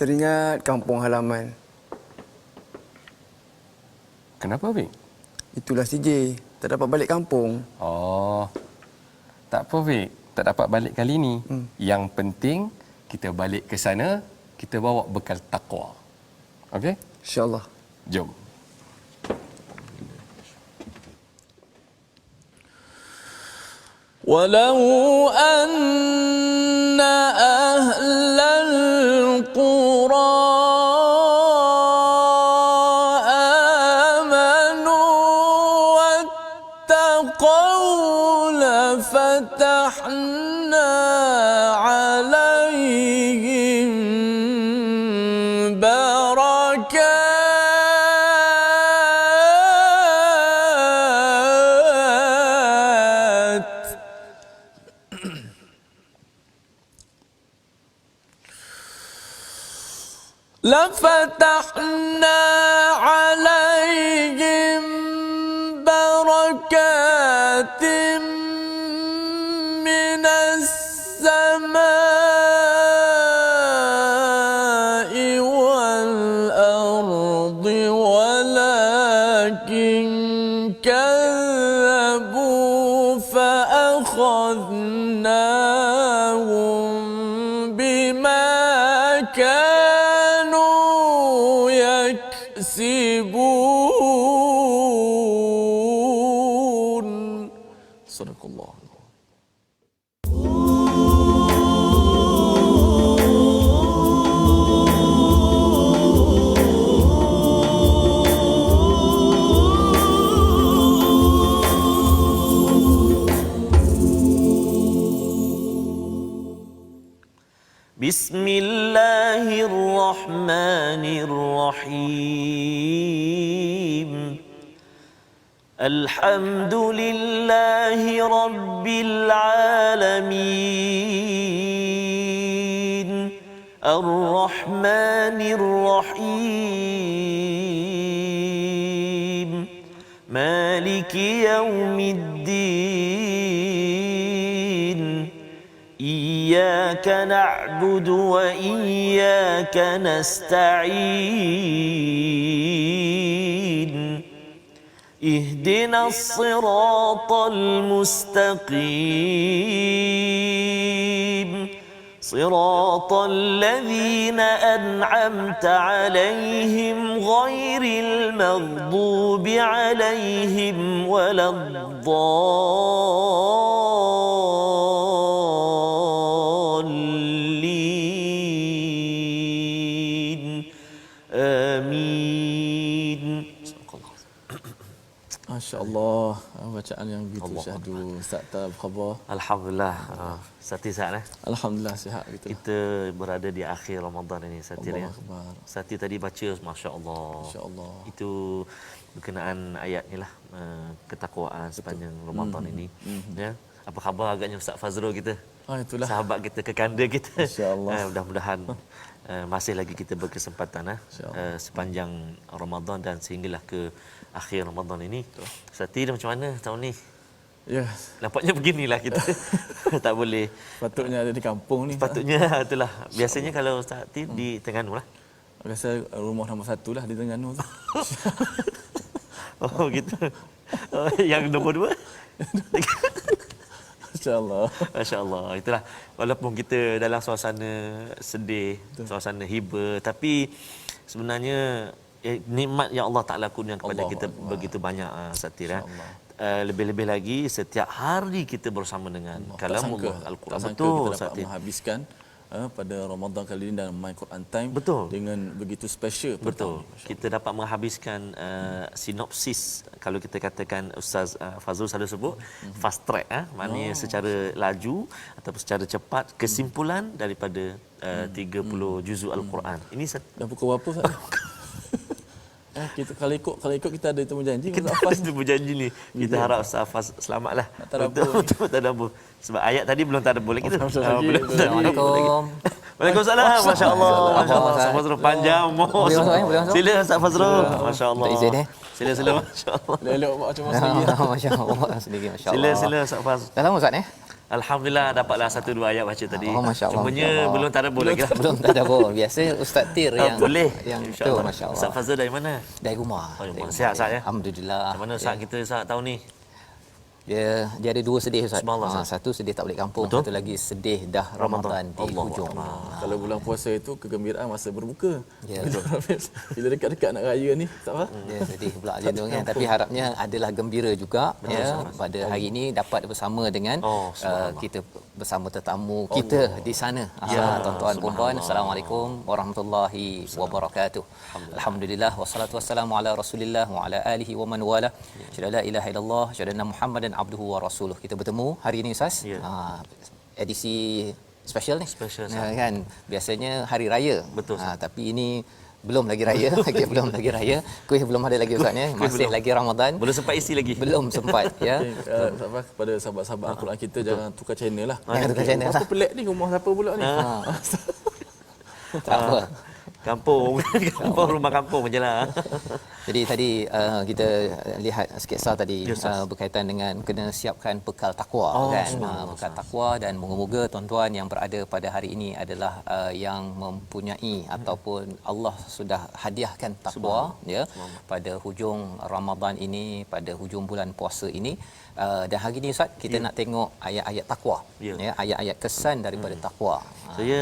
Teringat kampung halaman. Kenapa, Fik? Itulah CJ. Tak dapat balik kampung. Oh, tak apa, Fik. Tak dapat balik kali ni. Yang penting, kita balik ke sana, kita bawa bekal takwa. Okey? InsyaAllah. Jom. ولو أن أهل القرى آمنوا واتقوا لفتحنا عليهم لفتحنا عليهم بركات من السماء والأرض ولكن كذبوا فأخذناهم بما كانوا يكسبون. صدق الله. بسم الله الرحمن الرحيم. الحمد لله رب العالمين الرحمن الرحيم مالك يوم الدين. إياك نعبد وإياك نستعين. اهدنا الصراط المستقيم صراط الذين أنعمت عليهم غير المغضوب عليهم ولا الضالين. آمين. Masya Allah, bacaan yang begitu syahdu. Ustaz, apa khabar? Alhamdulillah. Sati sihat Alhamdulillah sihat gitu. Kita berada di akhir Ramadan ini Sati ya. Akbar. Sati tadi baca masya-Allah. Masya-Allah. Itu berkenaan ayat ni lah, ketakwaan sepanjang Ramadan ini. Ya. Apa khabar agaknya Ustaz Fazrul kita? Itulah. Sahabat kita, kekanda kita. Masya-Allah. Mudah-mudahan masih lagi kita berkesempatan sepanjang Ramadan dan sehinggalah ke akhir Ramadan ini. Sati dah macam mana tahun ni? Ya. Nampaknya beginilah kita. Tak boleh. Patutnya ada di kampung ni. Patutnya itulah. Biasanya kalau Ustaz Ti di Terengganu lah. Rasa rumah nombor 1 lah di Terengganu tu. Oh gitu. Yang nombor 2? Masya-Allah. Masya-Allah. Itulah. Walaupun kita dalam suasana sedih, suasana hiba, tapi sebenarnya nikmat yang Allah Taala kurniakan kepada kita begitu banyak, Satir. Lebih-lebih lagi setiap hari kita bersama dengan kalamullah Al-Quran. Betul, kita dapat Satir. menghabiskan pada Ramadan kali ini dalam My Quran Time. Betul. Dengan begitu special. Betul. Kita dapat menghabiskan sinopsis, kalau kita katakan Ustaz Fazrul selalu sebut fast track, maknanya secara laju ataupun secara cepat kesimpulan daripada 30 juzuk Al-Quran. Ini dah pukul berapa Ustaz? Kita kalau ikut kita ada temu janji kita ada temu janji ni. Kita harap Ustaz Faz selamatlah. Untuk tadabbur. Sebab ayat tadi belum tadabbur lagi tu. Assalamualaikum. Waalaikumsalam. Masya-Allah. Ustaz Fazrul panjang umur. Sila Ustaz Fazrul. Masya-Allah. Tak izin Sila masya-Allah. Elok macam masa lagi. Masya-Allah sendiri masya-Allah. Sila Ustaz Faz. Dah lama Ustaz Alhamdulillah dapatlah 1-2 ayat baca tadi. Oh, Masya Allah. Cumanya Masya Allah. belum tadabbur lagi. Belum tadabbur. Biasa Ustaz Tir yang Boleh. yang tu InsyaAllah. masya-Allah. Ustaz Fazal dari mana? Dari rumah. Oh, Dari rumah. Sihat, Ustaz, ya? Alhamdulillah. Macam mana saat kita saat tahun ni? Dia ada dua sedih Ustaz. Subhanallah, Ustaz. Satu sedih tak balik kampung, Betul. satu lagi sedih dah Ramadan di Allah hujung. Kalau bulan puasa itu kegembiraan masa berbuka. Ya. Betul, Hafiz. Bila dekat-dekat nak raya ni, tak apa? Ya, sedih pula macam tu kan. Tapi harapnya adalah gembira juga ya pada hari ini dapat bersama dengan kita bersama tetamu kita di sana. Tuan-tuan dan puan, Assalamualaikum warahmatullahi wabarakatuh. Alhamdulillah wassalatu wassalamu ala Rasulillah wa ala alihi wa man wala. Syada la ilaha illallah, syada anna Muhammadan abduhu wa rasuluh. Kita bertemu hari ini Ustaz. Edisi special ni. Special, kan. Biasanya hari raya. Betul, tapi ini belum lagi raya, belum lagi raya. Kuih belum ada lagi Ustaz ya. Masih belum. lagi Ramadan. Belum sempat isi lagi. Belum sempat ya. Sabar kepada sahabat-sahabat Al-Quran kita, jangan tukar channel lah. Jangan tukar channel Apa lah. pelik ni, rumah siapa pula ni? Tak apa. Kampung. Kampung, rumah kampung je lah. Jadi tadi kita lihat sketsa tadi berkaitan dengan kena siapkan bekal takwa kan. Bekal takwa, dan moga-moga tuan-tuan yang berada pada hari ini adalah yang mempunyai ataupun Allah sudah hadiahkan takwa ya pada hujung Ramadan ini, pada hujung bulan puasa ini. Dan hari ini Ustaz kita nak tengok ayat-ayat takwa ya, ayat-ayat kesan daripada takwa. Saya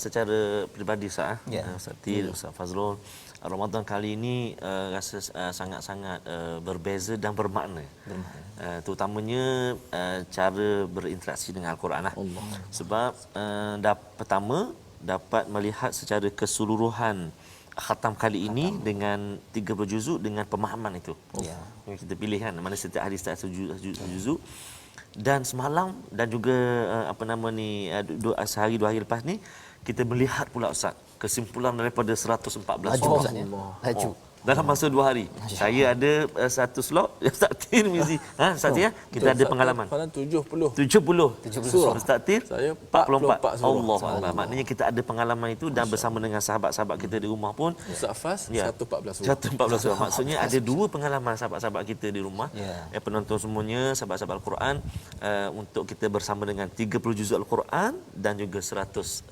secara peribadi Ustaz, Ustaz Tir, Ustaz Fazrul, Ramadan kali ini rasa sangat-sangat berbeza dan bermakna. Terutamanya cara berinteraksi dengan Al-Quran lah. Sebab pertama dapat melihat secara keseluruhan khatam kali ini dengan 30 juzuk dengan pemahaman itu. Yang kita pilih kan, mana setiap hari setiap juzuk. Dan semalam dan juga sehari 2 hari lepas ni kita melihat pula Ustaz kesimpulan daripada 114 surah. Laju. Dalam masa 2 hari. Saya ada satu slot, Ustaz Tir mesti. Ustaz Tir, kita ada pengalaman. 70 surah. Ustaz Tir Saya 44 surah. Allah. Maknanya kita ada pengalaman itu dan bersama dengan sahabat-sahabat kita di rumah pun Ustaz Faz 114 surah. 114 surah. Maksudnya ada 2 pengalaman sahabat-sahabat kita di rumah. Penonton semuanya, sahabat-sahabat Al-Quran, untuk kita bersama dengan 30 juzuk Al-Quran dan juga 114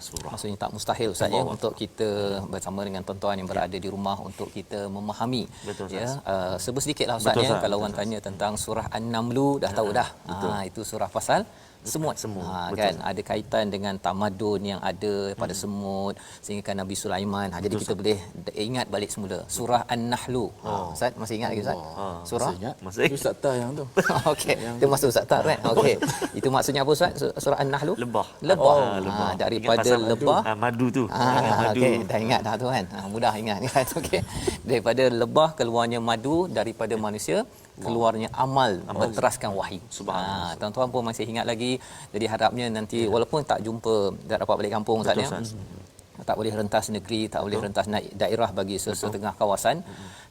surah. Maksudnya tak mustahil Ustaz ya untuk kita bersama dengan tuan-tuan yang berada di rumah untuk kita memahami. Betul, ya. Sebut sedikitlah Ustaz ya, kalau orang tanya tentang surah An-Namlu dah tahu dah. Itu surah pasal semut. Kan ada kaitan dengan tamadun yang ada pada semut sehingga Nabi Sulaiman. Jadi kita boleh ingat balik semula surah An-Nahlu. Ustaz masih ingat lagi Ustaz? Surah Masih. Itu Ustaz Tah yang tu. okey. Itu maksud Ustaz tak kan? Okey. Itu maksudnya apa Ustaz? Surah An-Nahlu? Lebah. Daripada lebah madu tu. Okey, dah ingat dah tu kan. Mudah ingat kan. Okey. Daripada lebah keluarnya madu, daripada manusia keluarnya amal berteraskan wahyu. Tuan-tuan pun masih ingat lagi. Jadi harapnya nanti walaupun tak jumpa, tak dapat balik kampung Ustaz ya. Tak boleh rentas negeri, tak boleh rentas daerah bagi setengah kawasan.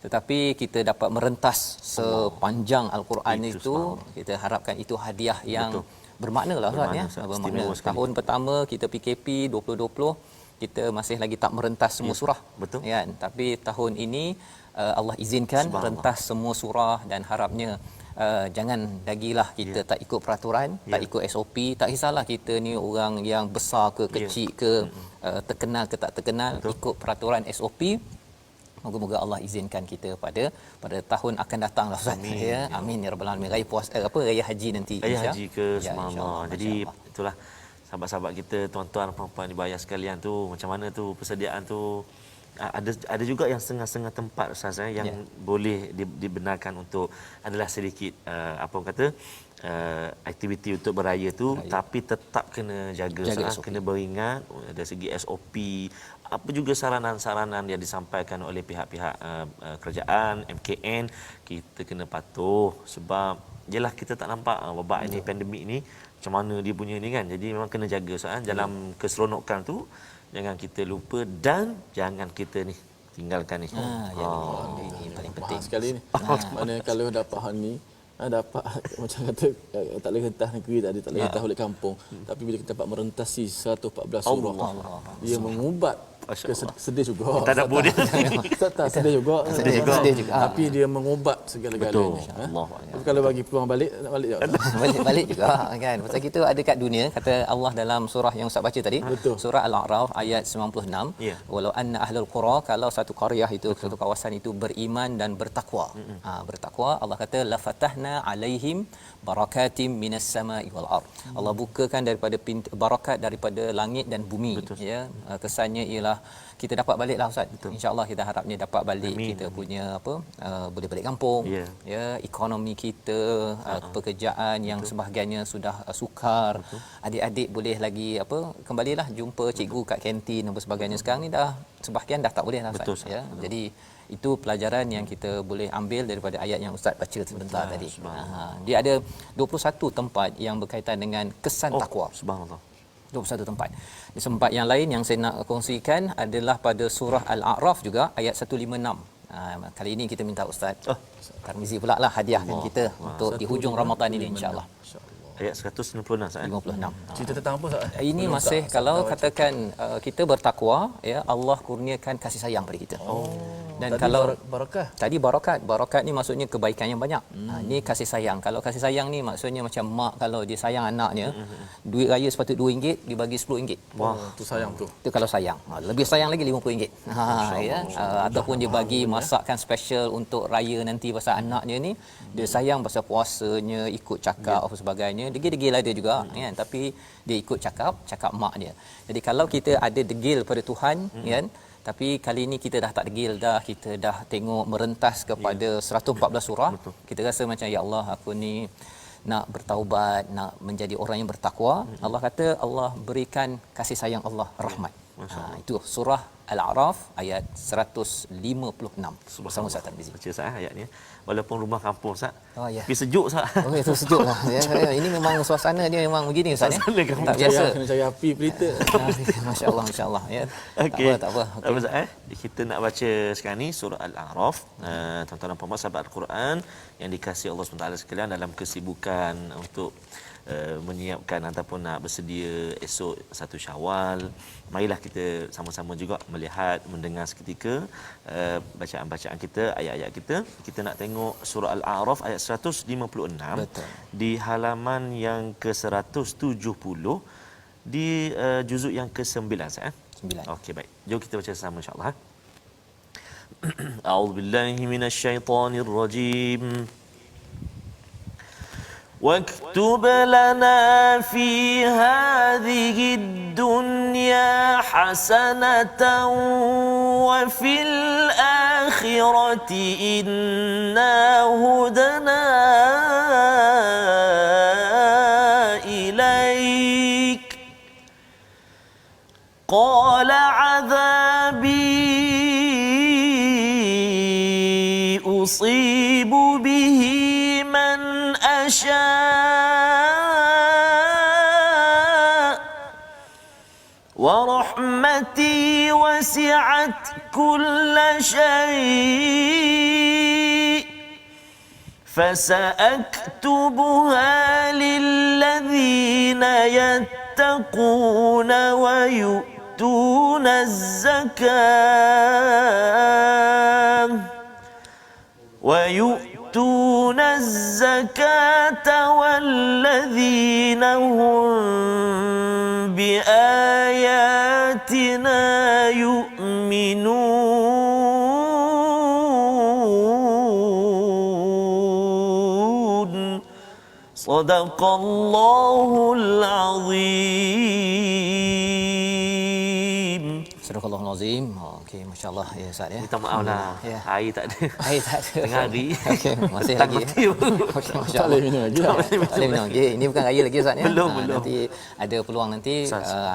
Tetapi kita dapat merentas sepanjang Al-Quran itu. Kita harapkan itu hadiah yang bermakna lah Ustaz ya. Bermakna. Tahun pertama kita PKP 2020 kita masih lagi tak merentas semua surah. Kan? Tapi tahun ini Allah izinkan rentas semua surah, dan harapnya jangan lagilah kita tak ikut peraturan, tak ikut SOP, tak kisahlah kita ni orang yang besar ke kecil ke terkenal ke tak terkenal, ikut peraturan SOP. Moga-moga Allah izinkan kita pada tahun akan datang lah Ustaz. Ya, amin ya rabbal alamin. Raya puasa raya haji nanti Raya haji ke subhanallah. Jadi itulah sahabat-sahabat kita, tuan-tuan puan-puan dibayar sekalian tu, macam mana tu persediaan tu. Ada juga yang setengah-setengah tempat Ustaz yang boleh dibenarkan untuk adalah sedikit apa orang kata aktiviti untuk beraya tu, tapi tetap kena jaga kena beringat dari segi SOP, apa juga saranan-saranan yang disampaikan oleh pihak-pihak kerajaan, MKN, kita kena patuh. Sebab jelah kita tak nampak wabak ini, pandemik ni macam mana dia punya ni kan. Jadi memang kena jaga Ustaz dalam keseronokan tu. Jangan kita lupa dan jangan kita ni tinggalkan ni. Ini paling penting Sekali ni. Mana kalau dapat hal ni, dapat macam kata tak boleh rentas negeri, tak boleh rentas balik kampung. Tapi bila kita dapat merentasi 114 surah, dia mengubat Masya Ke Allah. sedih juga. Tak nak buat dia. Ustaz tak sedih juga. Sedih juga. Sedih juga. Tapi dia mengubat segala-galanya. Betul. Allah. Tapi kalau bagi peluang balik, nak balik tak? Balik juga kan. Pasal kita ada kat dunia, kata Allah dalam surah yang Ustaz baca tadi, Betul. surah Al-A'raf ayat 96. Ya. Walau anna ahlul qura, kalau satu qaryah itu, satu kawasan itu beriman dan bertakwa. Bertakwa, Allah kata la fatahna alaihim barakatim minas sama'i wal ard. Allah bukakan daripada pintu barakat daripada langit dan bumi. Betul. Ya, kesannya ialah kita dapat baliklah Ustaz. InsyaAllah kita harapnya dapat balik. Amin. Kita punya boleh balik kampung. Ya. Ya, ekonomi kita, pekerjaan yang sebahagiannya sudah sukar. Adik-adik boleh lagi kembalilah jumpa cikgu kat kantin dan sebagainya. Sekarang ni dah sebahagian dah tak boleh dah Betul, Ustaz. Ya. Jadi itu pelajaran yang kita boleh ambil daripada ayat yang Ustaz baca sebentar tadi. Dia ada 21 tempat yang berkaitan dengan kesan takwa. Subhanallah. 21 tempat. Di tempat yang lain yang saya nak kongsikan adalah pada surah Al-A'raf juga ayat 156. Kali ini kita minta Ustaz Tarmizi pula lah hadiahkan kita untuk di hujung Ramadan ini insya-Allah. Ayat 196 Ustaz. 56. Cerita tentang apa Ustaz? Ini masih kalau katakan kita bertakwa, ya, Allah kurniakan kasih sayang pada kita. Dan Tadi kalau barakah. tadi barakat ni maksudnya kebaikan yang banyak. Ni kasih sayang. Kalau kasih sayang ni maksudnya macam mak kalau dia sayang anaknya, duit raya sepatut RM2 dibagi RM10. Wah, tu sayang tu. Itu kalau sayang. Lebih sayang lagi RM50. Ya. Ataupun dia bagi masakan special untuk raya nanti pasal anaknya ni, dia sayang pasal puasanya, ikut cakap apa sebagainya. Degil-degil ada juga kan, tapi dia ikut cakap mak dia. Jadi kalau kita ada degil pada Tuhan kan, tapi kali ini kita dah tak degil dah, kita dah tengok merentas kepada 114 surah. Kita rasa macam ya Allah, aku ni nak bertaubat, nak menjadi orang yang bertakwa. Allah kata Allah berikan kasih sayang Allah, rahmat. Itu surah Al-A'raf ayat 156 bersama Ustaz Tarmizi. Baca Ustaz ayat ni. Walaupun rumah kampung Ustaz. Oh, ya. Tapi sejuk Ustaz. Oh, itu sejuklah. Ya, ini memang suasana dia memang begini Ustaz ya. Suasana kampung. Tak biasa. Kena cari api pelita. Masya-Allah, masya-Allah ya. Okey. Tak apa. Tak apa Ustaz. Kita nak baca sekarang ni surah Al-A'raf. Tuan-tuan dan puan-puan sahabat Al-Quran yang dikasihi Allah SWT sekalian, dalam kesibukan untuk menyiapkan ataupun nak bersedia esok 1 Syawal, marilah kita sama-sama juga melihat, mendengar seketika bacaan-bacaan kita, ayat-ayat kita. Kita nak tengok surah Al-A'raf ayat 156. Betul. Di halaman yang ke-170 di juzuk yang ke-9 Ustaz. 9. Okey, baik. Jom kita baca sama insya-Allah. A'udzubillahi minasyaitonirrajim. واكتب لنا في هذه الدنيا حسنة وفي الآخرة إنا هدنا إليك قال عذابي أصيب به من أشاء ورحمتي وسعت كل شيء فسأكتبها للذين يتقون ويؤتون الزكاة والذين هم بآياتنا يؤمنون صدق الله العظيم. Sadaqallahul azim. Okey, masya-Allah ya Ustaz ya. Minta maaf lah, Ya. air tak ada. Air tak ada. Tengah hari. Okey, masih Tak lagi. mati pun. Okey, Tak masya-Allah. boleh minum lagi. Tak boleh minum. Okey, ini bukan raya lagi Ustaz ya. Belum. Nanti ada peluang nanti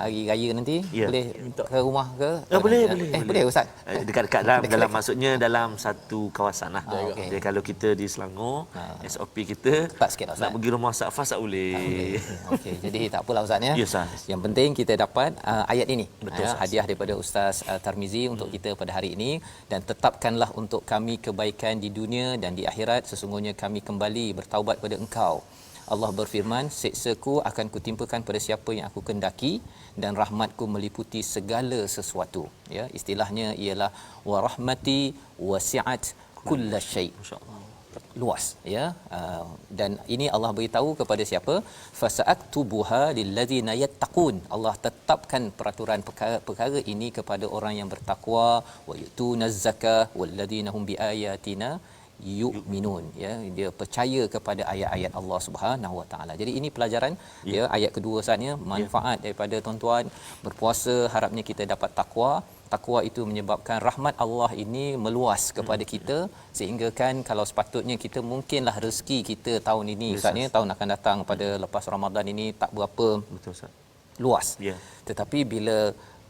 hari raya nanti Ya. boleh ke rumah ke? Boleh. Boleh Ustaz. Dekat-dekat dalam maksudnya dalam satu kawasan lah. okey. Jadi kalau kita di Selangor, SOP kita Cepat sikit lah, Ustaz. nak pergi rumah Ustaz Fas tak boleh. Okey, jadi tak apalah Ustaz ya. Ya, Ustaz. Yang penting kita dapat ayat ini. Betul, Ustaz. Hadiah daripada Ustaz Tarmizi untuk kita pada hari ini, dan tetapkanlah untuk kami kebaikan di dunia dan di akhirat, sesungguhnya kami kembali bertaubat pada Engkau. Allah berfirman, "Seksaku akan kutimpakan pada siapa yang aku kendaki dan rahmatku meliputi segala sesuatu." Ya, istilahnya ialah wa rahmati wasi'at kullasyai. Masya-Allah. Luas, ya. Dan ini Allah beritahu kepada siapa? Fasa'aktubuha lillazina yattaqun. Allah tetapkan peraturan perkara ini kepada orang yang bertakwa, wa yutunaz zakah wallazina hum biayatina yu'minun, ya, dia percaya kepada ayat-ayat Allah Subhanahu Wa Taala. Jadi ini pelajaran, ya, ayat kedua saatnya manfaat daripada tuan-tuan berpuasa, harapnya kita dapat takwa. Takwa itu menyebabkan rahmat Allah ini meluas kepada kita, sehingga kan kalau sepatutnya kita mungkinlah rezeki kita tahun ini, saatnya tahun akan datang pada lepas Ramadan ini tak berapa Betul Ustaz. luas. Ya. Tetapi bila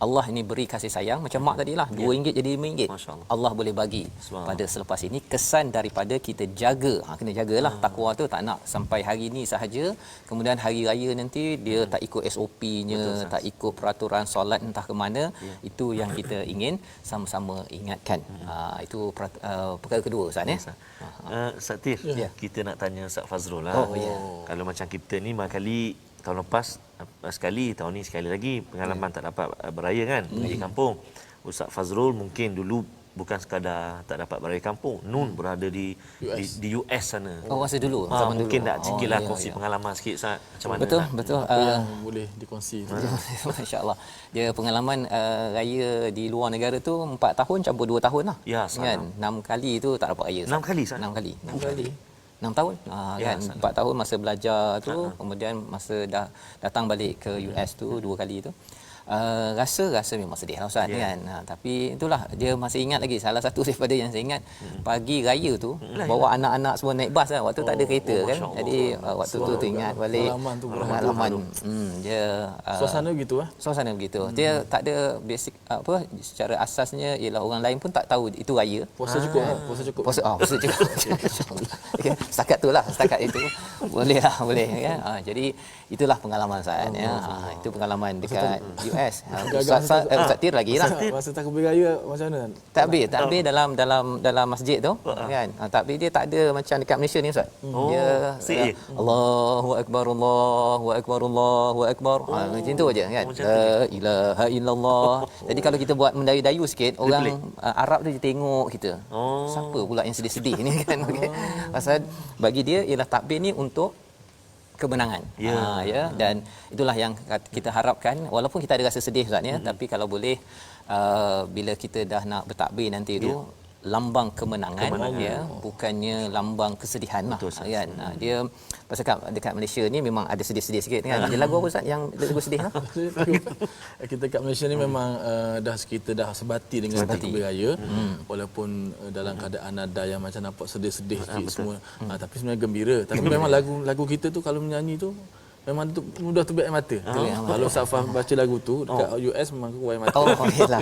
Allah ini beri kasih sayang macam mak tadilah, RM2 jadi RM5. Masya-Allah. Allah boleh bagi Subhanallah. pada selepas ini, kesan daripada kita jaga. Kena jagalah takwa tu, tak nak sampai hari ini sahaja, kemudian hari raya nanti dia tak ikut SOP-nya, tak ikut peraturan solat entah ke mana. Itu yang kita ingin sama-sama ingatkan. Itu perkara kedua Ustaz, ya. Ustaz Tir, Ya. kita nak tanya Ustaz Fazrul lah. Oh, ya. Kalau macam kita ni kali tahun lepas sekali, tahun ni sekali lagi pengalaman tak dapat beraya kan, pergi kampung. Ustaz Fazrul mungkin dulu bukan sekadar tak dapat beraya kampung, Nun berada di US sana. Oh, masa dulu, zaman dulu. Mungkin tak sikitlah ya, kongsi ya. pengalaman sikit Ustaz, macam mana? Betul, Ustaz? betul. Apa yang boleh dikongsi tu? Masya-Allah. Dia pengalaman raya di luar negara tu 4 tahun campur 2 tahun lah. Ya, kan. salam. 6 kali tu tak dapat raya. 6 kali, Ustaz? 6 kali. 6 kali. 6 tahun Ya, kan, salam. 4 tahun masa belajar tu, kemudian masa dah datang balik ke US tu 2 kali tu. Rasa memang sedih lah Ustaz, kan. Tapi itulah, dia masih ingat lagi, salah satu daripada yang saya ingat, pagi raya tu bawa anak-anak semua naik bas lah. Waktu tak ada kereta kan. Masya-Allah. Jadi waktu tu ingat balik Pengalaman tu, pengalaman. Dia Suasana begitu suasana begitu. Dia tak ada basic secara asasnya ialah orang lain pun tak tahu itu raya. Puasa cukup lah, puasa cukup. Puasa juga. Okay, setakat itu boleh kan. Jadi itulah pengalaman saya, ya. Itu pengalaman dekat US. Ustaz Tir lagi lah. Masa takbir beraya macam mana? Takbir dalam masjid tu kan. Takbir dia tak ada macam dekat Malaysia ni Ustaz. Dia CA. Allahu akbar, Allahu akbar, Allahu akbar. Macam tu aja kan. La ilaha illallah. Jadi kalau kita buat mendayu-dayu sikit, orang Arab tu dia tengok kita. Siapa pula yang sedih-sedih ni kan. Okey. Pasal bagi dia ialah takbir ni untuk kemenangan. Ya, dan itulah yang kita harapkan, walaupun kita ada rasa sedih Ustaz, ya, tapi kalau boleh bila kita dah nak bertakbir nanti tu lambang kemenangan, ya, bukannya lambang kesedihan lah. Kan. Dia pasal dekat Malaysia ni memang ada sedih-sedih sikit kan. Ada lagu apa Ustaz yang lagu sedih lah? Kita kat Malaysia ni memang kita dah sebati dengan takbir raya, walaupun dalam keadaan nada yang macam nampak sedih-sedih sikit semua, tapi sebenarnya gembira. Tapi memang lagu kita tu kalau menyanyi tu memang tu mudah terbit air mata. Kalau Safah baca lagu tu dekat US memang keluar air mata. Okeylah.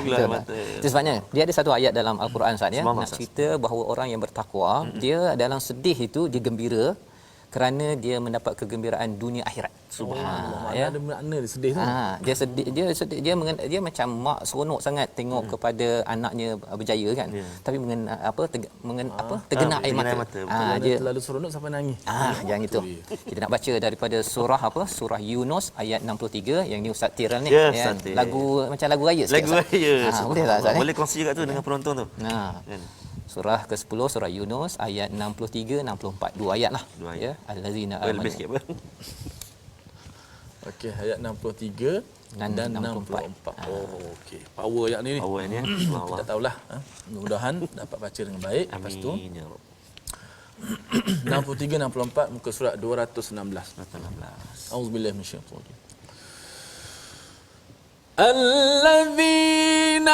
Itu sebabnya dia ada satu ayat dalam Al-Quran Ustaz, ya, nak cerita bahawa orang yang bertakwa, dia dalam sedih itu dia gembira kerana dia mendapat kegembiraan dunia akhirat. Subhanallah. Ada makna dia sedih tu. Dia sedih, dia macam mak seronok sangat tengok kepada anaknya berjaya kan. Tapi tergenak air mata. Dia terlalu seronok sampai nangis. Yang itu. Kita nak baca daripada surah Surah Yunus ayat 63, yang ni Ustaz Tiral ni, Ya, kan. Ustaz Tir. Lagu macam lagu raya sikit. Lagu raya. Boleh tak Ustaz? Boleh kongsi juga tu dengan penonton tu. Kan? Surah ke-10 surah Yunus ayat 63 64, 2 ayat lah. Dua ayat. Ya, allazina Lebih amanu. sikit apa? Okey, ayat 63 dan 64. Oh, okey. Power ayat ni. Awal ni. Tak Subhanallah. tahulah. Mudah-mudahan dapat baca dengan baik. Lepas tu Amin ya Rabb. 63 64 muka surat 216. 16. Auzubillahi minasyaitanir rajim. الذين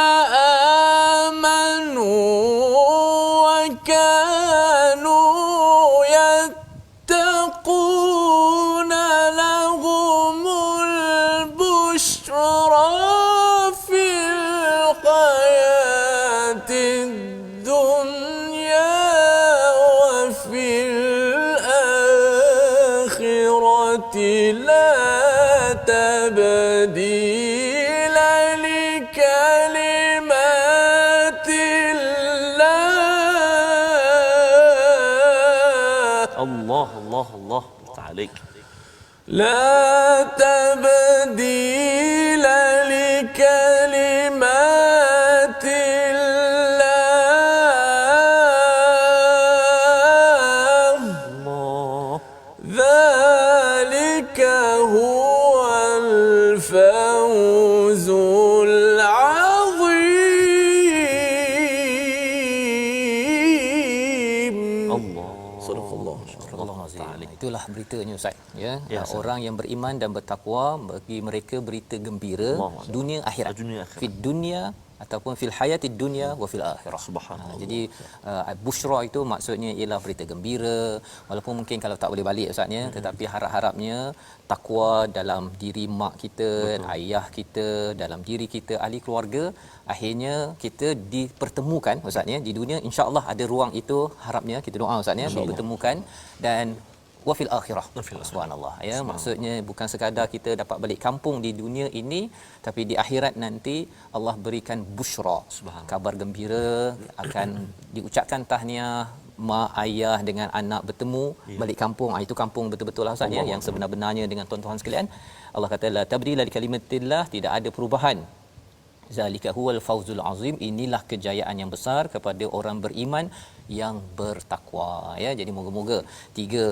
آمنوا وكانوا يتقون لهم البشرى في الحياة الدنيا وفي الآخرة لا تبديل لكلمات الله. Allah. Allah. Allah. Ta'alik. لا تبديل لكلمات الله Allah. ذلك هو الفوز العظيم Allah. Sadaqallah. Itulah beritanya Ustaz ya. Ya, Ustaz. Orang yang beriman dan bertakwa bagi mereka berita gembira Allah. dunia akhirat. Dunia akhirat. Fid dunya ataupun fil hayatid dunya wa fil akhirah. Subhanallah. Jadi busyra itu maksudnya ialah berita gembira, walaupun mungkin kalau tak boleh balik Ustaz ya, tetapi harap-harapnya takwa dalam diri mak kita, ayah kita, dalam diri kita, ahli keluarga, akhirnya kita dipertemukan Ustaz ya di dunia, insya-Allah ada ruang itu, harapnya kita doa Ustaz ya dipertemukan dan wa fil akhirah. Subhanallah ya, maksudnya bukan sekadar kita dapat balik kampung di dunia ini, tapi di akhirat nanti Allah berikan busyra, kabar gembira, akan diucapkan tahniah mak ayah dengan anak bertemu balik kampung. Itu kampung betul-betul lah Ustaz ya, yang sebenar-benarnya dengan tuan-tuan sekalian. Allah kata la tabdila li kalimatillah, tidak ada perubahan. Zalika huwal fawzul azim, inilah kejayaan yang besar kepada orang beriman yang bertakwa ya. Jadi moga-moga tiga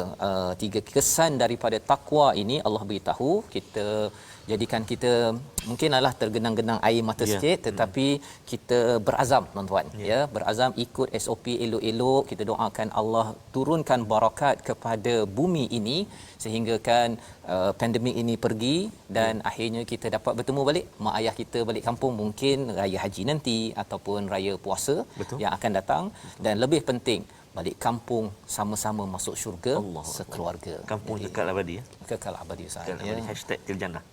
kesan daripada takwa ini Allah beritahu kita, jadikan kita mungkin adalah tergenang-genang air mata sikit, tetapi kita berazam tuan-tuan ya, berazam ikut SOP elok-elok. Kita doakan Allah turunkan barakat kepada bumi ini sehingga kan pandemik ini pergi dan akhirnya kita dapat bertemu balik mak ayah kita balik kampung, mungkin raya haji nanti ataupun raya puasa yang akan datang, dan lebih penting balik kampung sama-sama masuk syurga sekeluarga. Kampung kekal abadi ya. Kekal abadi Ustaz Kekal ya. abadi. #Tiljannah.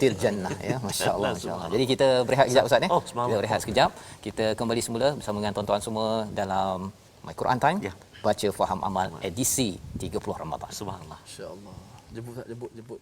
Til jannah ya, masya-Allah, masya-Allah. Jadi kita berehat sekejap Ustaz ya. Kita berehat sekejap. Kita kembali semula bersama dengan tuan-tuan semua dalam My Quran Time. Baca faham amal edisi 30 Ramadan. Subhanallah. Insya-Allah. Jemput.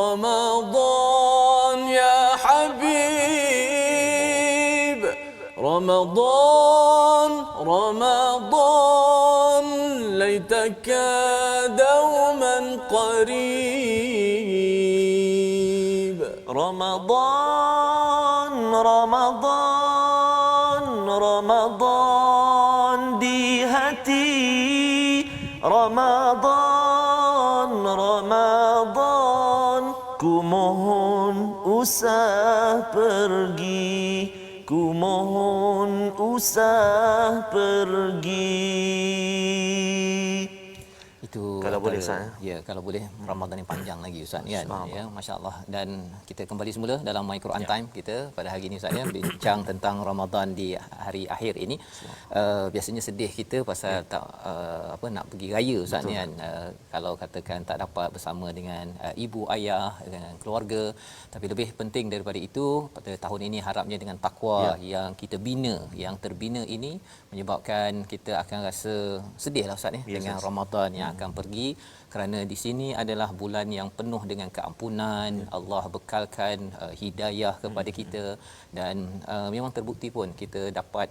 رمضان يا حبيب، رمضان ليتك دوما قريب. Ramadan di hati, Ramadan ku mohon usah pergi, ku mohon usah pergi. Itu Kalau boleh, Ustaz, ya, kalau boleh Ramadan yang panjang lagi Ustaz kan ya, masya-Allah. Dan kita kembali semula dalam My Quran Time kita pada hari ini Ustaz ya, bincang tentang Ramadan di hari akhir ini. Biasanya sedih kita pasal tak nak pergi raya Ustaz ni kan, kalau katakan tak dapat bersama dengan ibu ayah, dengan keluarga. Tapi lebih penting daripada itu, pada tahun ini harapnya dengan takwa yang kita bina, yang terbina ini menyebabkan kita akan rasa sedihlah Ustaz ni dengan Ramadan yang akan pergi, kerana di sini adalah bulan yang penuh dengan keampunan. Allah bekalkan hidayah kepada kita, dan memang terbukti pun kita dapat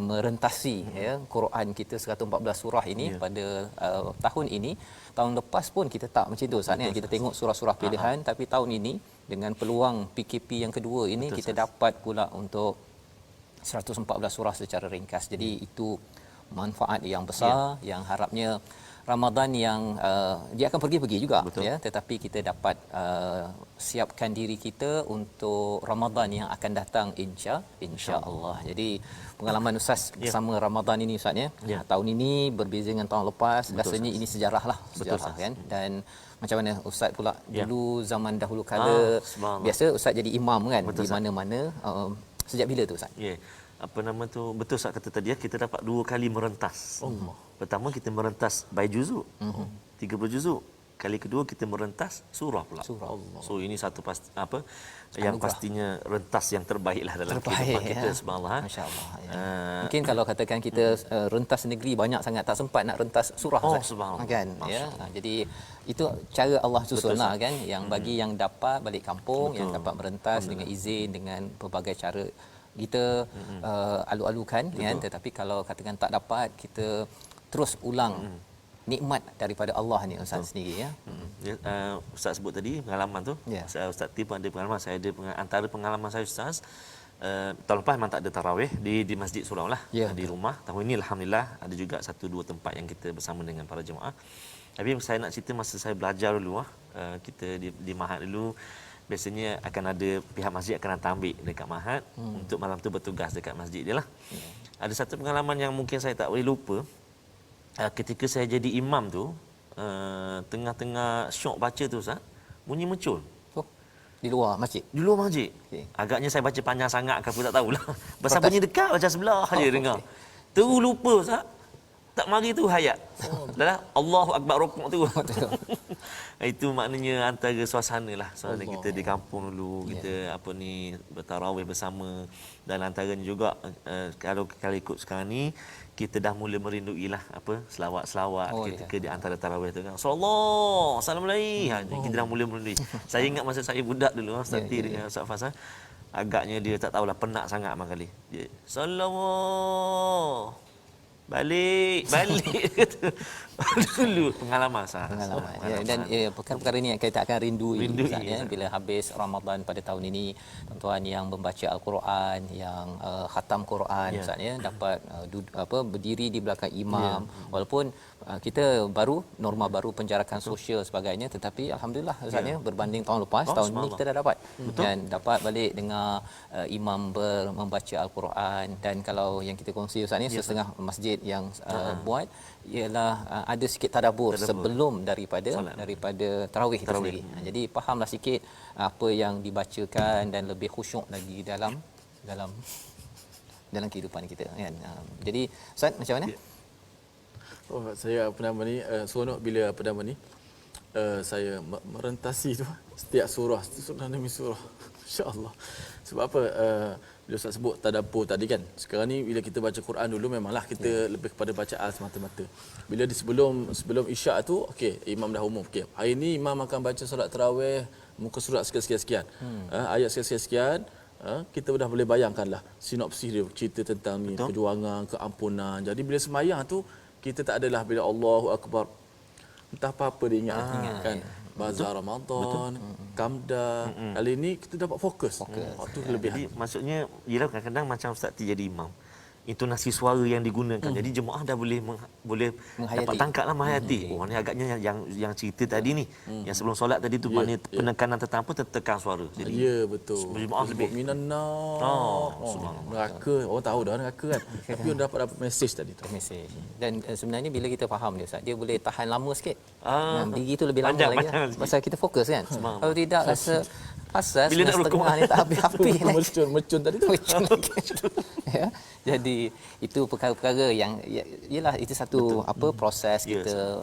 merentasi ya Quran kita 114 surah ini pada tahun ini. Tahun lepas pun kita tak macam tu Ustaz ni, kita tengok surah-surah pilihan, tapi tahun ini dengan peluang PKP yang kedua ini kita dapat pula untuk 114 surah secara ringkas. Jadi itu manfaat yang besar yang harapnya Ramadan yang dia akan pergi-pergi juga. Betul. Ya, tetapi kita dapat siapkan diri kita untuk Ramadan yang akan datang insya-Allah. Jadi pengalaman Ustaz bersama Ramadan ini Ustaz ya. Tahun ini berbeza dengan tahun lepas. Rasanya ini sejarah lah, sejarah kan. Dan macam mana Ustaz pula dulu zaman dahulu kala biasa Ustaz jadi imam kan. Betul, di mana-mana sejak bila tu Ustaz? Ya. Apa nama tu, betul Ustaz kata tadi, kita dapat 2 kali merentas. Pertama kita merentas by juzuk. 30 juzuk. Kali kedua kita merentas surah pula. Surah. So ini satu yang pastinya rentas yang terbaiklah dalam kehidupan kita, subhanallah. Masya-Allah. Ya. Mungkin kalau katakan kita rentas negeri banyak sangat tak sempat nak rentas surah subhanallah. Kan ya. Jadi itu cara Allah susunlah kan, yang bagi yang dapat balik kampung, yang dapat merentas dengan izin, dengan pelbagai cara kita alu-alukan kan. Tetapi kalau katakan tak dapat, kita terus ulang nikmat daripada Allah ni Ustaz sendiri ya. Ustaz sebut tadi pengalaman tu. Ustaz Tip ada pengalaman, saya ada antara pengalaman saya Ustaz. Tahun lepas memang tak ada tarawih di Masjid Surau lah, di rumah. Tahun ini alhamdulillah ada juga 1-2 tempat yang kita bersama dengan para jemaah. Tapi saya nak cerita masa saya belajar dulu kita di Mahat dulu, biasanya akan ada pihak masjid akan hantar ambil dekat Mahat untuk malam tu bertugas dekat masjid dia lah. Ada satu pengalaman yang mungkin saya tak boleh lupa. Ketika saya jadi imam tu, tengah-tengah syok baca tu Ustaz, bunyi mercun. Di luar masjid. Di luar masjid. Okey. Agaknya saya baca panjang sangat ke apa tak tahulah. Pasal bunyi dekat macam sebelah je dengar. Terus lupa Ustaz. Tak mari tu hayat. Dah Allahu Akbar rukuk tu. Itu maknanya antara suasana lah. Suasana kita di kampung dulu, kita bertarawih bersama, dan antaranya juga kalau ikut sekarang ni kita dah mula merinduilah selawat-selawat ketika di antara tarawih tu kan. Sallallahu Assalamualaikum. Kita dah mula merindui. Saya ingat masa saya budak dulu Ustaz Ti dengan Ustaz Fazal, agaknya dia tak tahulah, penat sangat abang kali. Dia sallallahu balik dulu pengalaman sah. Dan perkara-perkara ini yang kita akan rindui bila habis Ramadan pada tahun ini, tuan-tuan yang membaca Al-Quran, yang khatam Quran dapat berdiri di belakang imam, walaupun kita norma baru penjarakan sosial sebagainya, tetapi alhamdulillah berbanding tahun lepas, tahun ini kita dah dapat dan dapat balik dengar imam membaca Al-Quran. Dan kalau yang kita kongsi setengah masjid yang buat ialah ada sikit tadabbur sebelum daripada tarawih itu sendiri. Jadi fahamlah sikit apa yang dibacakan dan lebih khusyuk lagi dalam kehidupan kita kan. Jadi Ustaz macam mana? Saya seronok bila saya merentasi tu setiap surah demi surah. Insya-Allah. Sebab apa? Bila Ustaz sebut tadabbur tadi kan. Sekarang ni bila kita baca Quran dulu memanglah kita lebih kepada bacaan semata-mata. Bila di sebelum Isyak tu imam dah umum hari ni imam akan baca solat tarawih muka surat sekian-sekian. Ayat sekian-sekian. Kita dah boleh bayangkanlah sinopsis dia, cerita tentang ni, perjuangan, keampunan. Jadi bila sembahyang tu kita tak adalah bila Allahu Akbar entah apa-apa dia ingat kan. Bazar Ramadan, Kamda. Kali ni kita dapat fokus. Itu kelebihan. Jadi maksudnya ialah kadang-kadang macam Ustaz Ti jadi imam, intonasi suara yang digunakan. Jadi jemaah dah boleh dapat tangkaplah menghayati. Ni agaknya yang cerita tadi ni, yang sebelum solat tadi tu maknanya penekanan tertentu tertekan suara. Jadi betul. Jemaah lebih minannar. Neraka, orang tahu dah neraka kan. Tapi orang dapat mesej tadi tu. Mesej. Dan sebenarnya bila kita faham dia Ustaz, dia boleh tahan lama sikit. Diri tu lebih lama panjang, lagi. Pasal kita fokus kan. Kalau tidak rasa asas bila nak rukuk ni tak habis-habis mercun tadi tu. Ya. Jadi itu perkara-perkara yang ialah itu satu proses kita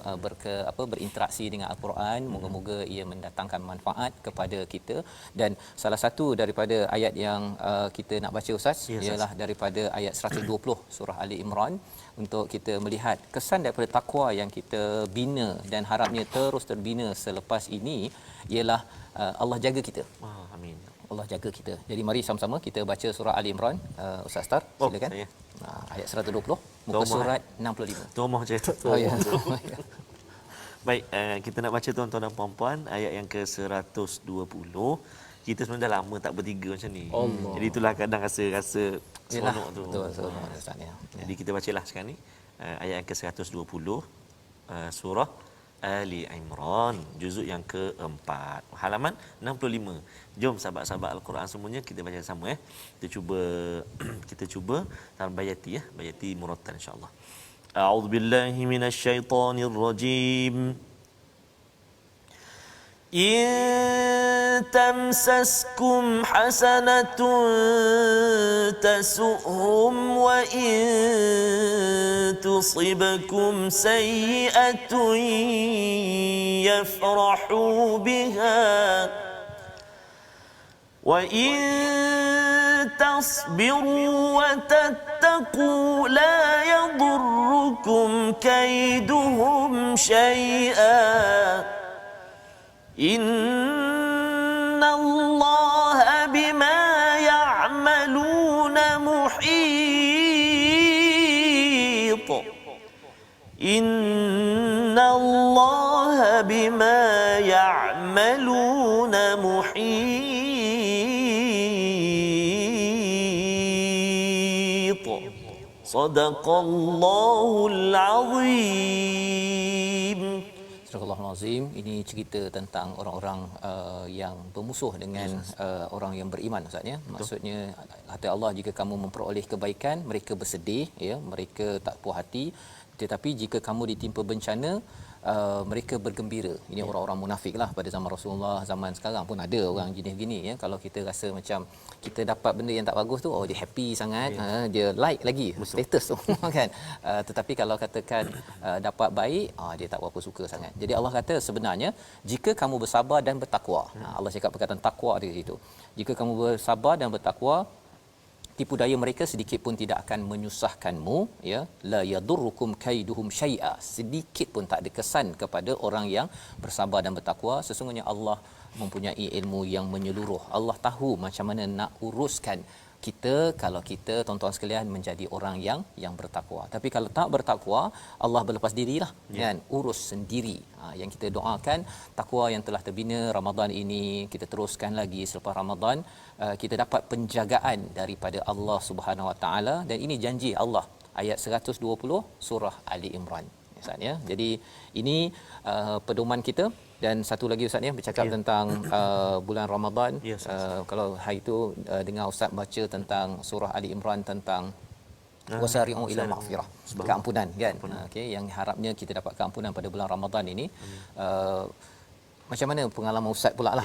berinteraksi dengan Al-Quran. Moga-moga ia mendatangkan manfaat kepada kita. Dan salah satu daripada ayat yang kita nak baca Ustaz ialah daripada ayat 120 surah Ali Imran, untuk kita melihat kesan daripada takwa yang kita bina dan harapnya terus terbina selepas ini ialah Allah jaga kita. Amin. Allah jaga kita. Jadi mari sama-sama kita baca surah Ali Imran. Ustaz Tar, silakan. Ayat 120 muka surat 65. Tomah je. Baik, kita nak baca tuan-tuan dan puan-puan ayat yang ke-120 kita sebenarnya dah lama tak bertiga macam ni. Allah. Jadi itulah kadang rasa Yalah, seronok tu. betul seronok Ustaz ya. Jadi kita bacalah sekarang ni ayat yang ke-120 surah Ali Imran juzuk yang keempat halaman 65. Jom sahabat-sahabat Al-Quran semuanya kita baca sama kita cuba dalam bayati bayati murattal insya-Allah. A'udzubillahi minasyaitonirrajim. إن تمسسكم حسنة تسؤهم وإن تصبكم سيئة يفرحوا بها وإن تصبروا وتتقوا لا يضركم كيدهم شيئا إن الله بما يعملون محيط إن الله بما يعملون محيط صدق الله العظيم. Astagfirullahalazim. Ini cerita tentang orang-orang yang bermusuh dengan orang yang beriman Ustaz ya. Maksudnya kata Allah, jika kamu memperoleh kebaikan mereka bersedih ya, mereka tak puas hati, tetapi jika kamu ditimpa bencana mereka bergembira. Ini orang-orang munafik lah pada zaman Rasulullah, zaman sekarang pun ada orang jenis gini ya. Kalau kita rasa macam kita dapat benda yang tak bagus tu, dia happy sangat, dia like lagi status tu kan. Tetapi kalau katakan dapat baik, dia tak berapa suka sangat. Jadi Allah kata sebenarnya jika kamu bersabar dan bertakwa. Allah cakap perkataan takwa di situ. Jika kamu bersabar dan bertakwa, tipu daya mereka sedikit pun tidak akan menyusahkanmu ya, la yadurrukum kaiduhum syai'a, sedikit pun tak ada kesan kepada orang yang bersabar dan bertakwa. Sesungguhnya Allah mempunyai ilmu yang menyeluruh. Allah tahu macam mana nak uruskan kita kalau kita tuan-tuan sekalian menjadi orang yang bertakwa. Tapi kalau tak bertakwa, Allah berlepas dirilah kan, urus sendiri. Yang kita doakan takwa yang telah terbina Ramadan ini kita teruskan lagi selepas Ramadan, kita dapat penjagaan daripada Allah Subhanahu Wa Taala, dan ini janji Allah ayat 120 surah Ali Imran Ustaz ya. Jadi ini pedoman kita. Dan satu lagi Ustaz ni bercakap tentang bulan Ramadan. Kalau hari itu dengar Ustaz baca tentang surah Ali Imran tentang wasari'u ila maghfirah, keampunan kan. Okey, yang harapnya kita dapat keampunan pada bulan Ramadan ini. Macam mana pengalaman Ustaz pula lah.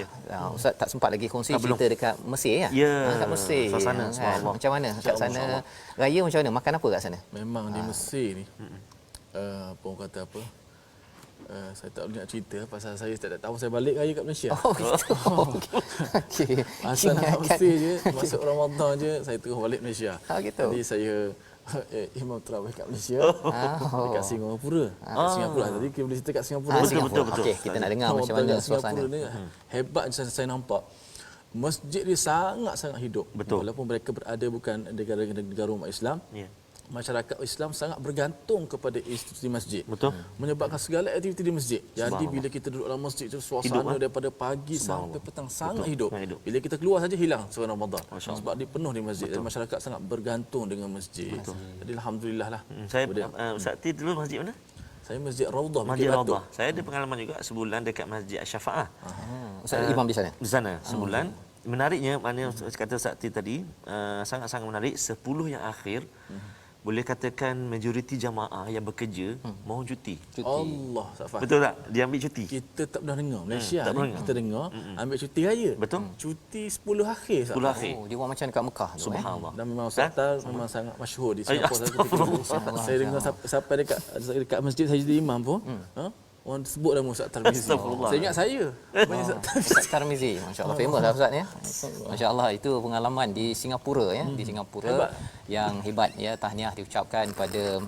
Ustaz tak sempat lagi kongsi cerita dekat Mesir ya. Kat Mesir. Suasana kan? Macam mana kat sana raya, macam mana makan apa kat sana? Memang di Mesir ni apa orang kata apa, saya tak boleh nak cerita pasal saya tak tahu saya balik raya kat Malaysia. Oh gitu. Okey. Asal nak Mesir je, masuk Ramadan je saya terus balik Malaysia. Gitu. Jadi saya imam tarawih kat Malaysia. Dekat Singapura. Singapura. Tadi kita boleh cerita kat Singapura. Betul. Okey, kita nak dengar macam mana suasana. Hebat saya nampak. Masjid dia sangat-sangat hidup. Betul. Walaupun mereka berada bukan negara umat Islam. Masyarakat Islam sangat bergantung kepada institusi masjid. Betul. Menyebabkan segala aktiviti di masjid. Jadi bila kita duduk dalam masjid tu, suasana daripada pagi sampai petang sangat hidup. Bila kita keluar saja hilang suara Ramadan. Sebab dia penuh di masjid. Dan masyarakat sangat bergantung dengan masjid. Jadi alhamdulillah lah. Saya Ustaz Ti dulu masjid mana? Saya masjid Raudah, Masjid Raudah. Saya ada pengalaman juga sebulan dekat Masjid Asy-Syafaah. Ustaz imam di sana. Di sana sebulan. Menariknya, mana kata Ustaz Ti tadi, sangat-sangat menarik. 10 yang akhir boleh katakan majoriti jamaah yang bekerja mahu cuti. Allah Safan. Betul tak? Dia ambil cuti. Kita tak pernah dengar Malaysia tak ni pernah kita dengar ambil cuti raya. Betul. Cuti 10 akhir. 10 akhir. Oh, dia buat macam dekat Mekah tu. Subhanallah. Dan memang Ustaz memang sangat masyhur di Singapura. Saya dengar sampai dekat masjid saya jadi imam pun, orang sebut nama Ustaz Tarmizi. Astagfirullah. Saya ingat saya. Ustaz Tarmizi, masya-Allah famous lah Ustaz ya. Masya-Allah, itu pengalaman di Singapura ya, di Singapura yang hebat ya. Tahniah diucapkan pada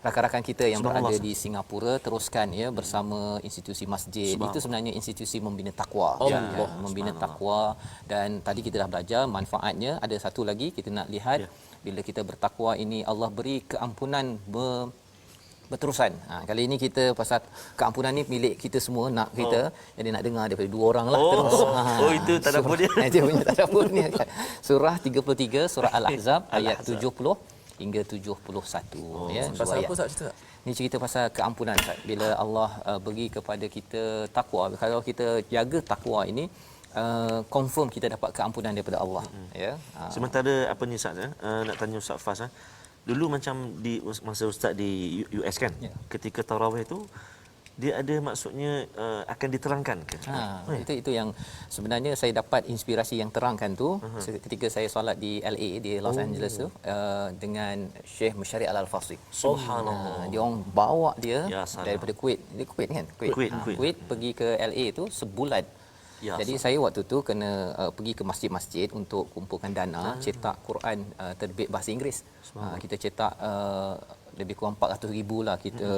rakan-rakan kita yang berada di Singapura. Teruskan ya bersama institusi masjid. Itu sebenarnya institusi membina takwa ya, membina takwa. Dan tadi kita dah belajar manfaatnya. Ada satu lagi kita nak lihat, bila kita bertakwa ini Allah beri keampunan berterusan. Kali ini kita pasal keampunan ni milik kita semua, nak kita. Jadi nak dengar daripada dua orang lah terus. Itu tadabbur dia. Dia punya tadabbur ni kan. Surah 33 surah Al-Ahzab ayat 70 hingga 71 ya. Pasal apa Ustaz, cerita tak? Ni cerita pasal keampunan Ustaz. Bila Allah bagi kepada kita takwa, kalau kita jaga takwa ini confirm kita dapat keampunan daripada Allah ya. Sementara apa ni Ustaz nak tanya Ustaz Fas dulu macam di masa Ustaz di US kan, ketika tarawih tu dia ada maksudnya akan diterangkan ke? Itu yang sebenarnya saya dapat inspirasi yang terangkan tu ketika saya solat di LA di Los Angeles tu dengan Syekh Musyari Al-Fasri. Subhanallah. Dia orang bawa dia Ya, salam. daripada Kuwait. Dia Kuwait kan? Kuwait pergi ke LA tu sebulan. Ya, Jadi saya waktu tu kena pergi ke masjid-masjid untuk kumpulkan dana cetak Quran terbit bahasa Inggeris. Kita cetak lebih kurang 400,000 lah, kita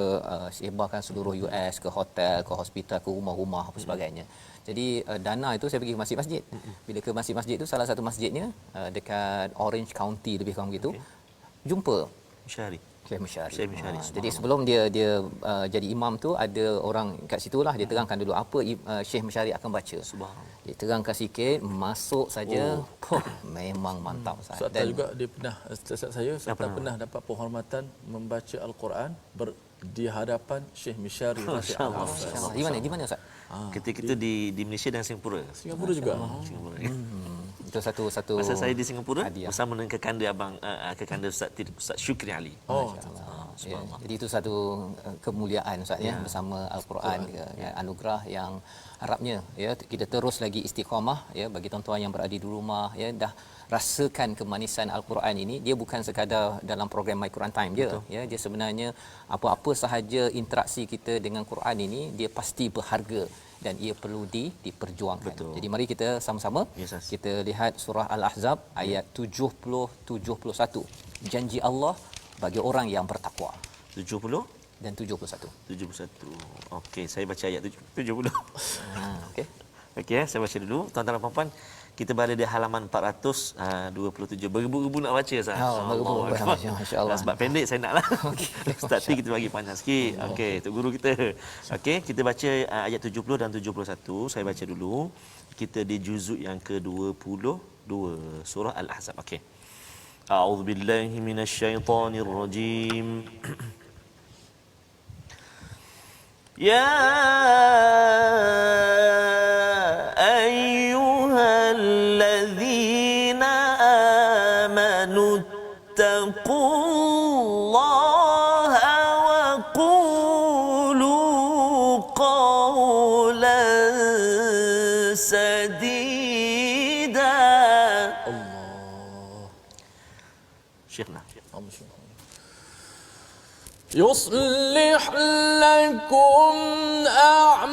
sebarkan seluruh US, ke hotel, ke hospital, ke rumah-rumah apa sebagainya. Jadi dana itu saya pergi ke masjid-masjid. Bila ke masjid-masjid itu salah satu masjidnya dekat Orange County lebih kurang begitu. Jumpa Syari. Syekh Musyari. Syekh Musyari, Jadi sebelum dia jadi imam tu ada orang kat situlah dia terangkan dulu apa Syekh Musyari akan baca. Subhanallah. Dia terangkan sikit, masuk saja. Memang mantap Ustaz. Ustaz tahu juga dia pernah, saya pernah dapat penghormatan membaca Al-Quran di hadapan Syekh Musyari Rashid Al-Hafiz. Di mana Ustaz? Ketika kita di Malaysia dan Singapura. Singapura juga. Singapura. Itu satu Masa saya di Singapura hadiah. bersama dengan kekanda abang kekanda Ustaz Syukri Ali. Ya, jadi itu satu kemuliaan Ustaz ya bersama Al-Quran ya, anugerah yang harapnya ya kita terus lagi istiqamah ya bagi tuan-tuan yang berada di rumah ya dah rasakan kemanisan Al-Quran ini. Dia bukan sekadar dalam program My Quran Time je. Ya, dia sebenarnya apa-apa sahaja interaksi kita dengan Quran ini dia pasti berharga dan ia perlu diperjuangkan. Betul. Jadi mari kita sama-sama kita lihat surah Al-Ahzab ayat 70-71. Janji Allah bagi orang yang bertakwa. 70 dan 71. 71. Okey, saya baca ayat 70. Okey. Okey, saya baca dulu. Tuan-tuan dan puan-puan, kita berada di halaman 427. Bergebu-gebu nak baca Ustaz. Bergebu-gebu nak baca, masya-Allah. Sebab pendek saya naklah. Ustaz ni kita bagi panjang sikit. Okey, tu guru kita. Okey, kita baca ayat 70 dan 71. Saya baca dulu. Kita di juzuk yang ke-22 surah Al-Ahzab. Okey. A'udzubillahi minasyaitonirrajim. Ya ayyuhalladzina amanu taqullaha wa qulu qawlan sadida. Syekhna. يصلح لكم أعمالكم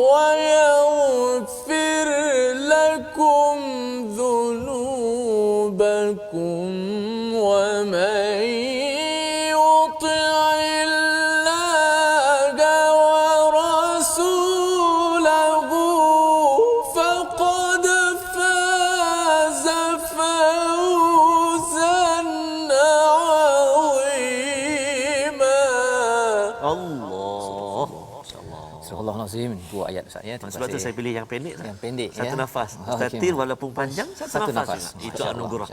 ويغفر لكم ذنوبكم ومن يطع الله ورسوله فقد فاز فوزا Astagfirullahalazim. Dua ayat Ustaz ya. Sebab tu saya pilih yang pendek. Yang pendek satu ya. nafas. Mustatir walaupun panjang satu nafas. Itu anugerah.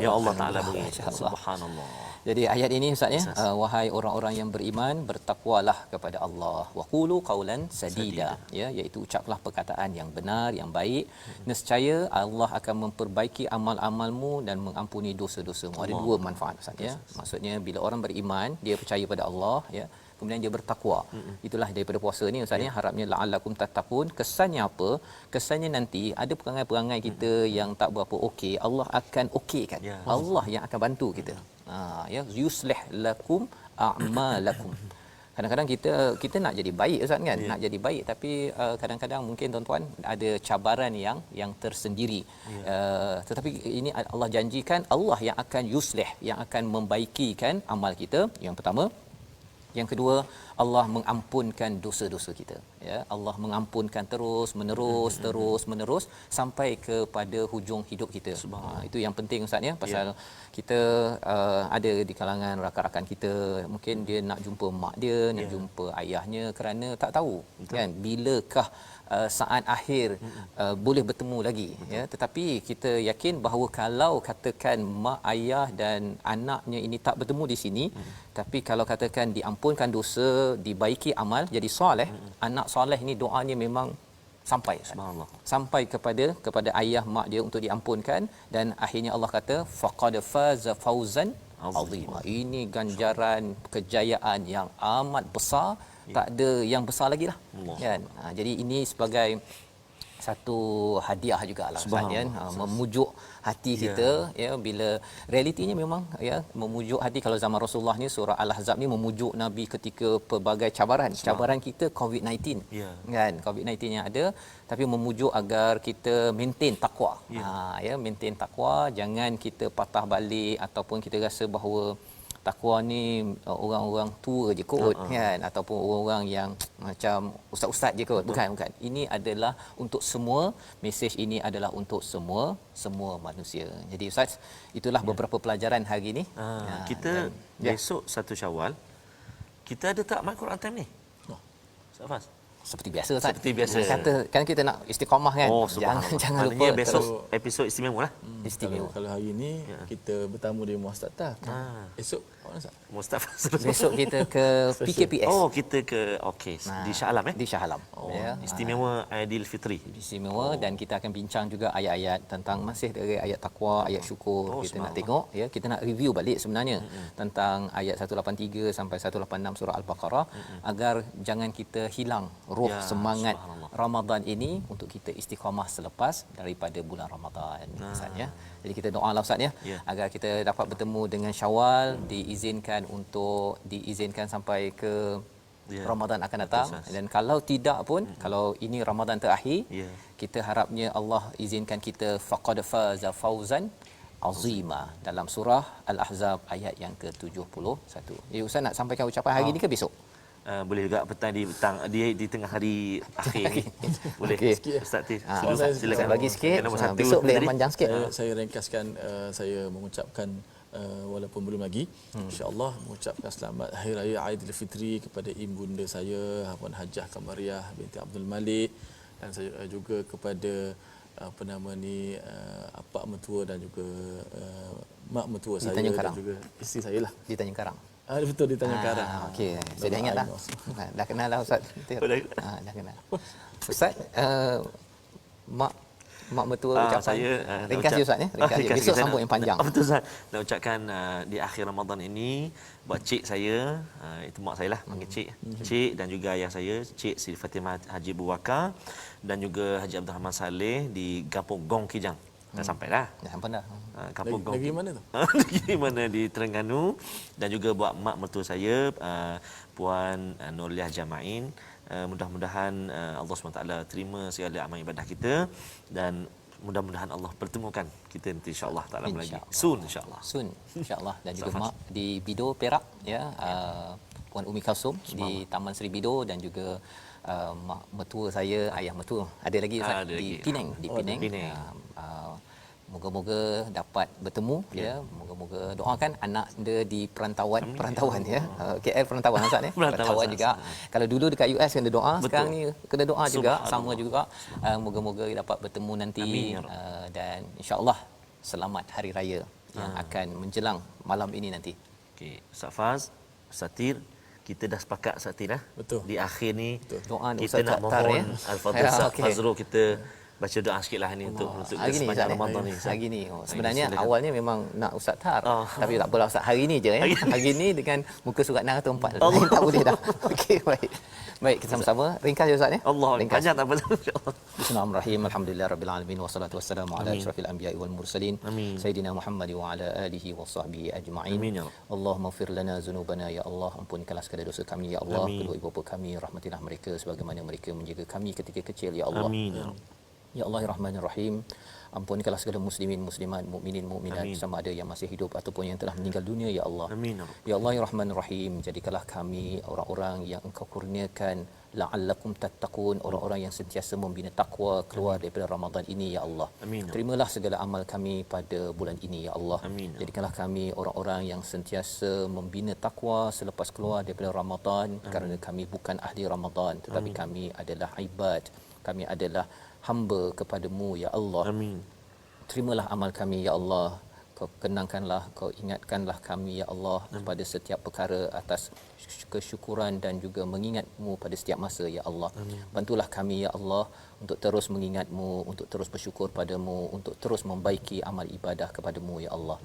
Ya Allah Taala beri. Subhanallah. Jadi ayat ini Ustaz ya, wahai orang-orang yang beriman, bertakwalah kepada Allah. Wa qulu qaulan sadida, ya, iaitu ucaplah perkataan yang benar, yang baik. Nescaya Allah akan memperbaiki amal-amalmu dan mengampuni dosa-dosamu. Ada dua manfaat Ustaz ya. Maksudnya bila orang beriman, dia percaya pada Allah ya, kemudian dia bertakwa. Itulah daripada puasa ni Ustaz ya, harapnya la'allakum tattaqun. Kesannya apa? Kesannya nanti ada perangai-perangai kita yang tak berapa okey, Allah akan okeykan. Allah yang akan bantu kita. Ya, yuslih lakum a'malakum. Kadang-kadang kita nak jadi baik Ustaz kan, nak jadi baik, tapi kadang-kadang mungkin tuan-tuan ada cabaran yang tersendiri. Tetapi ini Allah janjikan, Allah yang akan yuslih, yang akan membaikikan amal kita. Yang pertama, Yang kedua, Allah mengampunkan dosa-dosa kita. Ya, Allah mengampunkan terus menerus sampai kepada hujung hidup kita. Itu yang penting Ustaz ya, pasal kita ada di kalangan rakan-rakan kita, mungkin dia nak jumpa mak dia, nak jumpa ayahnya kerana tak tahu kan bilakah saat akhir boleh bertemu lagi. Ya, tetapi kita yakin bahawa kalau katakan mak ayah dan anaknya ini tak bertemu di sini, tapi kalau katakan diampunkan dosa, dibaiki amal, jadi soleh, anak soleh ini doanya memang sampai, subhanallah, sampai kepada ayah mak dia untuk diampunkan, dan akhirnya Allah kata faqad faza fauzan azima. Ini ganjaran kejayaan yang amat besar, tak ada yang besar lagi lah kan. Jadi ini sebagai satu hadiah jugalah Ustaz kan, memujuk hati kita ya, bila realitinya memang ya memujuk hati. Kalau zaman Rasulullah ni surah Al-Ahzab ni memujuk Nabi ketika pelbagai cabaran kita COVID-19 kan, COVID-19 yang ada, tapi memujuk agar kita maintain takwa. Ya, maintain takwa, jangan kita patah balik ataupun kita rasa bahawa takwa ni orang-orang tua je kot kan, ataupun orang-orang yang macam ustaz-ustaz je kot. Bukan. Ini adalah untuk semua. Mesej ini adalah untuk semua manusia. Jadi Ustaz, itulah beberapa pelajaran hari ini. Kita besok 1 Syawal, kita ada tak main Quran time ni? Ustaz Faz? Seperti biasa Ustaz. Seperti biasa. Kata kan kita nak istiqamah kan. Jangan lupa. Maknanya besok terus episod istimewa lah. istimewa. Kalau hari ni kita bertamu di Muazzaz Tah. Esok mana Ustaz? Mustafa. Besok kita ke PKPS. Oh, kita ke di Shah Alam Di Shah Alam. Ya. Istimewa Aidilfitri. Istimewa, dan kita akan bincang juga ayat-ayat tentang masih dari ayat takwa, ayat syukur. Kita nak tengok ya, kita nak review balik sebenarnya tentang ayat 183 sampai 186 surah Al-Baqarah, agar jangan kita hilang roh semangat Ramadan ini untuk kita istiqamah selepas daripada bulan Ramadan. Ustaz ya. Jadi kita doalah Ustaz ya, agar kita dapat bertemu dengan Syawal, diizinkan sampai ke Ramadan akan datang. Dan kalau tidak pun, kalau ini Ramadan terakhir, kita harapnya Allah izinkan kita faqad faza fauzan azima dalam surah Al-Ahzab ayat yang ke-71. Ustaz nak sampaikan ucapan hari ini ke besok? Boleh juga petang di tengah hari akhir ni. Boleh. Ustaz Tir. Silakan bagi sikit. Besok boleh panjang sikit. Saya ringkaskan, saya mengucapkan walaupun belum lagi, insya-Allah mengucapkan selamat Hari Raya Aidilfitri kepada ibunda saya Puan Hajah Kamariah binti Abdul Malik, dan saya juga kepada apak mertua dan juga mak mertua saya dan juga isteri saya lah Di Tanjung Karang. Betul, di Tanjung Karang. Okey, saya dah ingat dah. Dah kenal lah Ustaz. Dah kenal. Ustaz, mak mertua ucapan saya ringkas je Ustaz ya. Ringkas je. Besok sambung yang panjang. Betul Ustaz. Nak ucapkan di akhir Ramadan ini buat cik saya, itu mak saya lah panggil cik dan juga ayah saya, Cik Siti Fatimah Haji Buwakar, dan juga Haji Abdul Rahman Saleh di Kampung Gong Kijang. Dah sampai dah. Dah sampai dah. Kampung Gong. Negeri mana tu? Negeri mana, di Terengganu. Dan juga buat mak mertua saya, Puan Nurliah Jamain. Mudah-mudahan Allah SWT terima segala amal ibadah kita, dan mudah-mudahan Allah pertemukan kita nanti insya-Allah tak lama lagi. Soon insya-Allah. Dan juga mak di Bido Perak ya, Puan Umi Kalsum di Taman Seri Bido, dan juga mak mertua saya, ayah mertua ada lagi Ustaz, di Penang. Moga-moga dapat bertemu ya. Moga-moga doakan anak dia di perantauan ya. KL perantauan Ustaz ya. Perantauan juga. Kalau dulu dekat US kena doa, sekarang ni kena doa juga, sama juga. Moga-moga dapat bertemu nanti. Dan insya-Allah selamat hari raya yang akan menjelang malam ini nanti. Okey, Ustaz Faz, Ustaz Tir, kita dah sepakat Ustaz Tir Betul. Di akhir ni Doa kita nak mohon Al-Fadhil Ustaz Fazrul, kita baca doa sikitlah ni untuk sepanjang Ramadan ni. Hari ni sebenarnya awalnya memang nak Ustaz Tar, tapi tak apalah Ustaz, hari ni je ya. Hari ni dengan muka surat 604. Lain tak boleh dah. Okey, baik kita sama-sama ringkas je Ustaz ya. Allah panjang tak apa insya-Allah. Bismillahirrahmanirrahim. Alhamdulillahirabbil alamin, wassalatu wassalamu ala asyrafil anbiya'i wal mursalin sayyidina Muhammad wa ala alihi wasahbihi ajma'in. Allahumma ighfir lana dzunubana ya Allah, ampunkanlah segala dosa kami ya Allah. Kedua ibu bapa kami, rahmatilah mereka sebagaimana mereka menjaga kami ketika kecil ya Allah. Amin. Ya Allah Rahmanir Rahim. Ampunikanlah segala muslimin, muslimat, mukminin, mukminat Amin. sama ada yang masih hidup ataupun yang telah meninggal dunia ya Allah. Amin ya Rabb. Ya Allah ya Rahman Rahim, jadikanlah kami orang-orang yang Engkau kurniakan la'allakum tattaqun, orang-orang yang sentiasa membina takwa keluar daripada Ramadan ini ya Allah. Amin. Terimalah segala amal kami pada bulan ini ya Allah. Amin. Jadikanlah kami orang-orang yang sentiasa membina takwa selepas keluar daripada Ramadan, kerana kami bukan ahli Ramadan tetapi kami adalah ibad, kami adalah hamba kepadamu ya Allah. Amin. Terimalah amal kami ya Allah. Kau kenangkanlah, kau ingatkanlah kami ya Allah pada setiap perkara atas kesyukuran dan juga mengingatmu pada setiap masa ya Allah. Bantulah kami ya Allah untuk terus mengingatmu, untuk terus bersyukur padamu, untuk terus membaiki amal ibadah kepadamu ya Allah.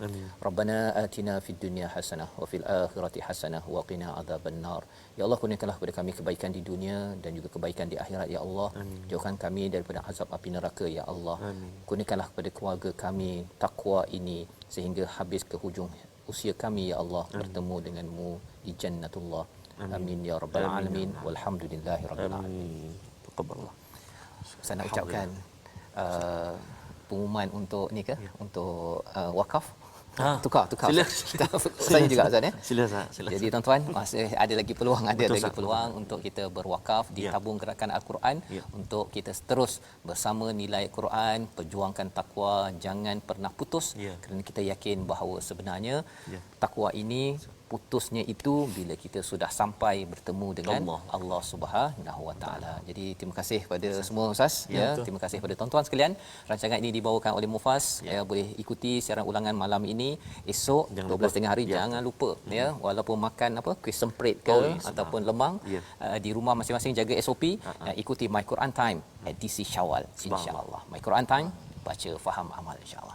Rabbana atina fid dunya hasanah wa fil akhirati hasanah wa qina adzabannar. Ya Allah, kurniakanlah kepada kami kebaikan di dunia dan juga kebaikan di akhirat ya Allah. Jauhkan kami daripada azab api neraka ya Allah. Kurniakanlah kepada keluarga kami takwa ini sehingga habis ke hujung usia kami ya Allah bertemu denganmu di jannatullah. Amin ya rabbal alamin walhamdulillahi rabbil alamin. Taqabbalallah. Saya nak ucapkan pengumuman untuk ni ke, untuk wakaf. Tukar. Sila. Saya juga Ustaz ya. Sila Ustaz. Jadi tuan-tuan, masih ada lagi peluang, Betul, lagi Ustaz. peluang untuk kita berwakaf di Ya. tabung gerakan Al-Quran untuk kita terus bersama nilai Quran, perjuangkan takwa, jangan pernah putus Ya. kerana kita yakin bahawa sebenarnya Ya. takwa ini putusnya itu bila kita sudah sampai bertemu dengan Allah Subhanahu Wa Taala. Jadi terima kasih kepada semua Ustaz ya, terima kasih kepada tuan-tuan sekalian. Rancangan ini dibawakan oleh Mufas. Ya, boleh ikuti siaran ulangan malam ini esok Jangan 12.30 hari. lupa. Jangan lupa ya, walaupun makan apa kuih semprit ke ataupun lemang Ya. di rumah masing-masing jaga SOP. Ikuti My Quran Time edisi Syawal insya-Allah. My Quran Time, baca faham amal insya-Allah.